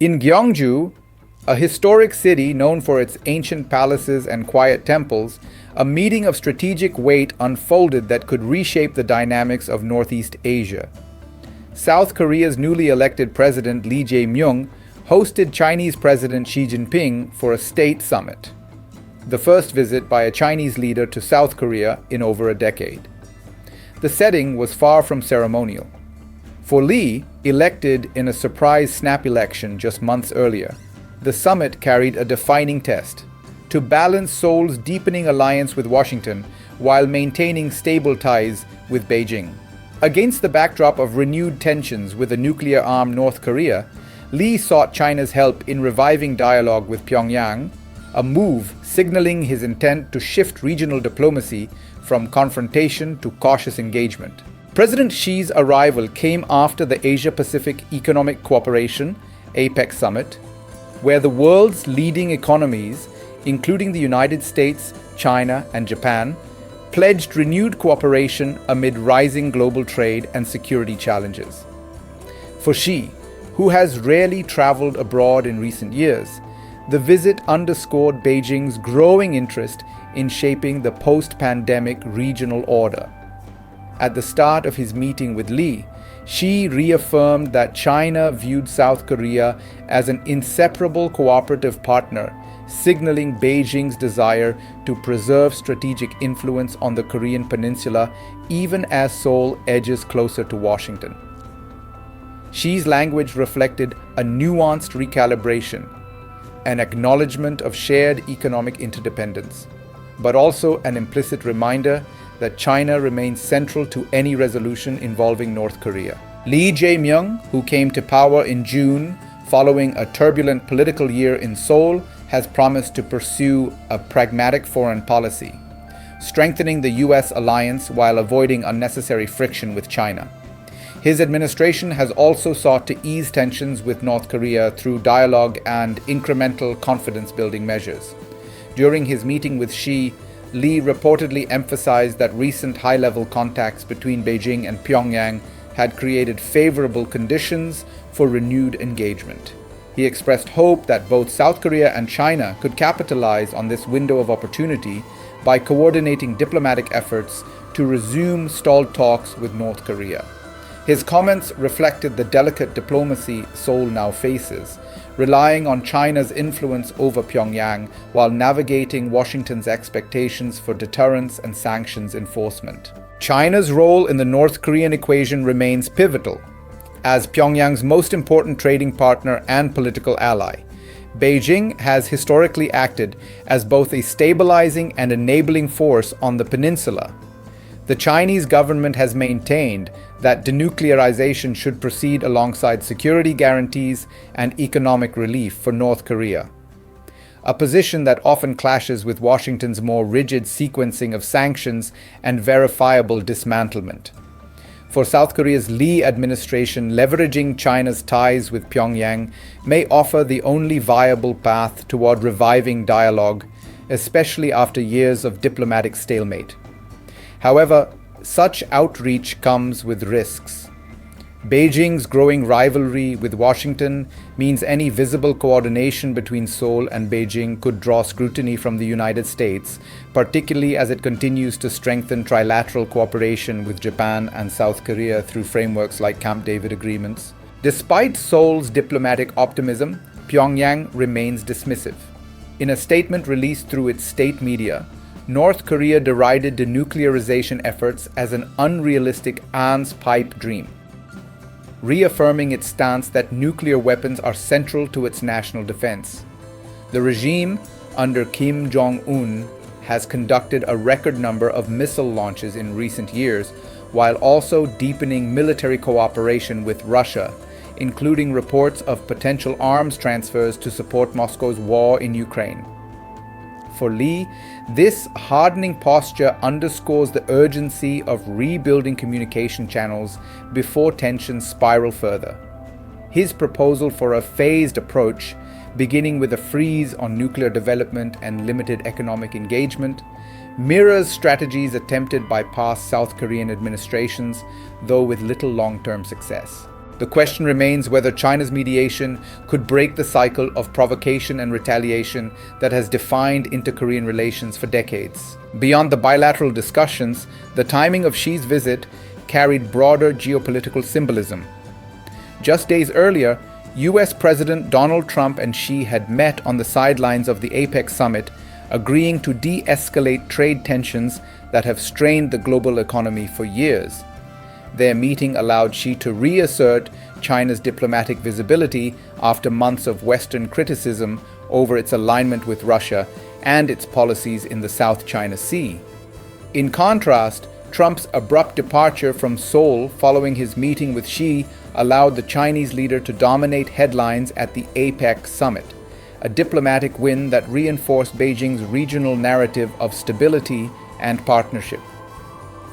In Gyeongju, a historic city known for its ancient palaces and quiet temples, a meeting of strategic weight unfolded that could reshape the dynamics of Northeast Asia. South Korea's newly elected President Lee Jae Myung hosted Chinese President Xi Jinping for a state summit, the first visit by a Chinese leader to South Korea in over a decade. The setting was far from ceremonial. For Lee, elected in a surprise snap election just months earlier, the summit carried a defining test: to balance Seoul's deepening alliance with Washington while maintaining stable ties with Beijing. Against the backdrop of renewed tensions with a nuclear-armed North Korea, Lee sought China's help in reviving dialogue with Pyongyang, a move signaling his intent to shift regional diplomacy from confrontation to cautious engagement. President Xi's arrival came after the Asia-Pacific Economic Cooperation (APEC) summit, where the world's leading economies, including the United States, China, and Japan, pledged renewed cooperation amid rising global trade and security challenges. For Xi, who has rarely traveled abroad in recent years, the visit underscored Beijing's growing interest in shaping the post-pandemic regional order. At the start of his meeting with Lee, Xi reaffirmed that China viewed South Korea as an inseparable cooperative partner, signaling Beijing's desire to preserve strategic influence on the Korean Peninsula even as Seoul edges closer to Washington. Xi's language reflected a nuanced recalibration, an acknowledgement of shared economic interdependence, but also an implicit reminder that China remains central to any resolution involving North Korea. Lee Jae Myung, who came to power in June following a turbulent political year in Seoul, has promised to pursue a pragmatic foreign policy, strengthening the U.S. alliance while avoiding unnecessary friction with China. His administration has also sought to ease tensions with North Korea through dialogue and incremental confidence-building measures. During his meeting with Xi, Lee reportedly emphasized that recent high-level contacts between Beijing and Pyongyang had created favorable conditions for renewed engagement. He expressed hope that both South Korea and China could capitalize on this window of opportunity by coordinating diplomatic efforts to resume stalled talks with North Korea. His comments reflected the delicate diplomacy Seoul now faces, relying on China's influence over Pyongyang while navigating Washington's expectations for deterrence and sanctions enforcement. China's role in the North Korean equation remains pivotal. As Pyongyang's most important trading partner and political ally, Beijing has historically acted as both a stabilizing and enabling force on the peninsula. The Chinese government has maintained that denuclearization should proceed alongside security guarantees and economic relief for North Korea, a position that often clashes with Washington's more rigid sequencing of sanctions and verifiable dismantlement. For South Korea's Lee administration, leveraging China's ties with Pyongyang may offer the only viable path toward reviving dialogue, especially after years of diplomatic stalemate. However, such outreach comes with risks. Beijing's growing rivalry with Washington means any visible coordination between Seoul and Beijing could draw scrutiny from the United States, particularly as it continues to strengthen trilateral cooperation with Japan and South Korea through frameworks like Camp David agreements. Despite Seoul's diplomatic optimism, Pyongyang remains dismissive. In a statement released through its state media, North Korea derided denuclearization efforts as an unrealistic Anne's pipe dream, reaffirming its stance that nuclear weapons are central to its national defense. The regime under Kim Jong-un has conducted a record number of missile launches in recent years, while also deepening military cooperation with Russia, including reports of potential arms transfers to support Moscow's war in Ukraine. For Lee, this hardening posture underscores the urgency of rebuilding communication channels before tensions spiral further. His proposal for a phased approach, beginning with a freeze on nuclear development and limited economic engagement, mirrors strategies attempted by past South Korean administrations, though with little long-term success. The question remains whether China's mediation could break the cycle of provocation and retaliation that has defined inter-Korean relations for decades. Beyond the bilateral discussions, the timing of Xi's visit carried broader geopolitical symbolism. Just days earlier, US President Donald Trump and Xi had met on the sidelines of the APEC summit, agreeing to de-escalate trade tensions that have strained the global economy for years. Their meeting allowed Xi to reassert China's diplomatic visibility after months of Western criticism over its alignment with Russia and its policies in the South China Sea. In contrast, Trump's abrupt departure from Seoul following his meeting with Xi allowed the Chinese leader to dominate headlines at the APEC summit, a diplomatic win that reinforced Beijing's regional narrative of stability and partnership.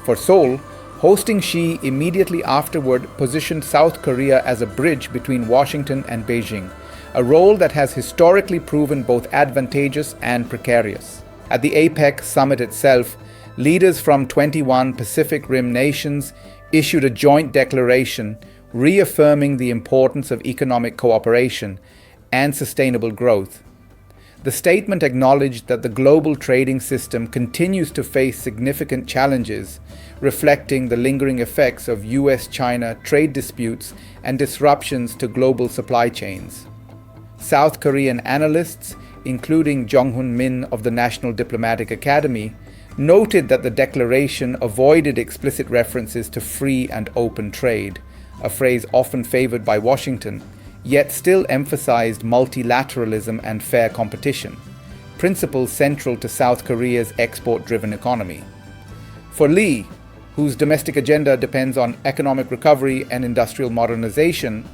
For Seoul, hosting Xi immediately afterward positioned South Korea as a bridge between Washington and Beijing, a role that has historically proven both advantageous and precarious. At the APEC summit itself, leaders from 21 Pacific Rim nations issued a joint declaration reaffirming the importance of economic cooperation and sustainable growth. The statement acknowledged that the global trading system continues to face significant challenges, reflecting the lingering effects of US-China trade disputes and disruptions to global supply chains. South Korean analysts, including Jong-hun Min of the National Diplomatic Academy, noted that the declaration avoided explicit references to free and open trade, a phrase often favored by Washington, yet still emphasized multilateralism and fair competition, principles central to South Korea's export-driven economy. For Lee, whose domestic agenda depends on economic recovery and industrial modernization,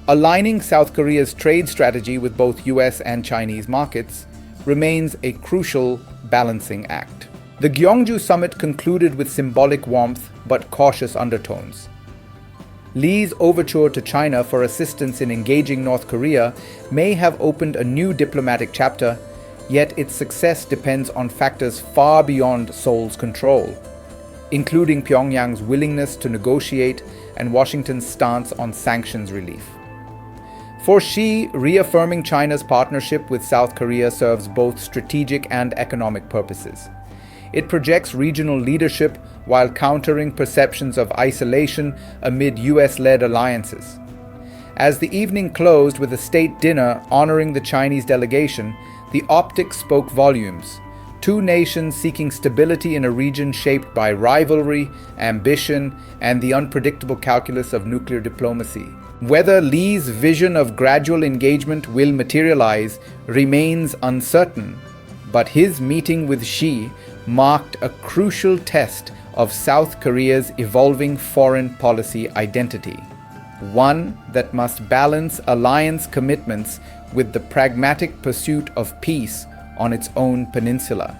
aligning South Korea's trade strategy with both US and Chinese markets remains a crucial balancing act. The Gyeongju summit concluded with symbolic warmth but cautious undertones. Lee's overture to China for assistance in engaging North Korea may have opened a new diplomatic chapter, yet its success depends on factors far beyond Seoul's control, including Pyongyang's willingness to negotiate and Washington's stance on sanctions relief. For Xi, reaffirming China's partnership with South Korea serves both strategic and economic purposes. It projects regional leadership while countering perceptions of isolation amid US-led alliances. As the evening closed with a state dinner honoring the Chinese delegation, the optics spoke volumes. Two nations seeking stability in a region shaped by rivalry, ambition, and the unpredictable calculus of nuclear diplomacy. Whether Lee's vision of gradual engagement will materialize remains uncertain, but his meeting with Xi marked a crucial test of South Korea's evolving foreign policy identity, one that must balance alliance commitments with the pragmatic pursuit of peace on its own peninsula.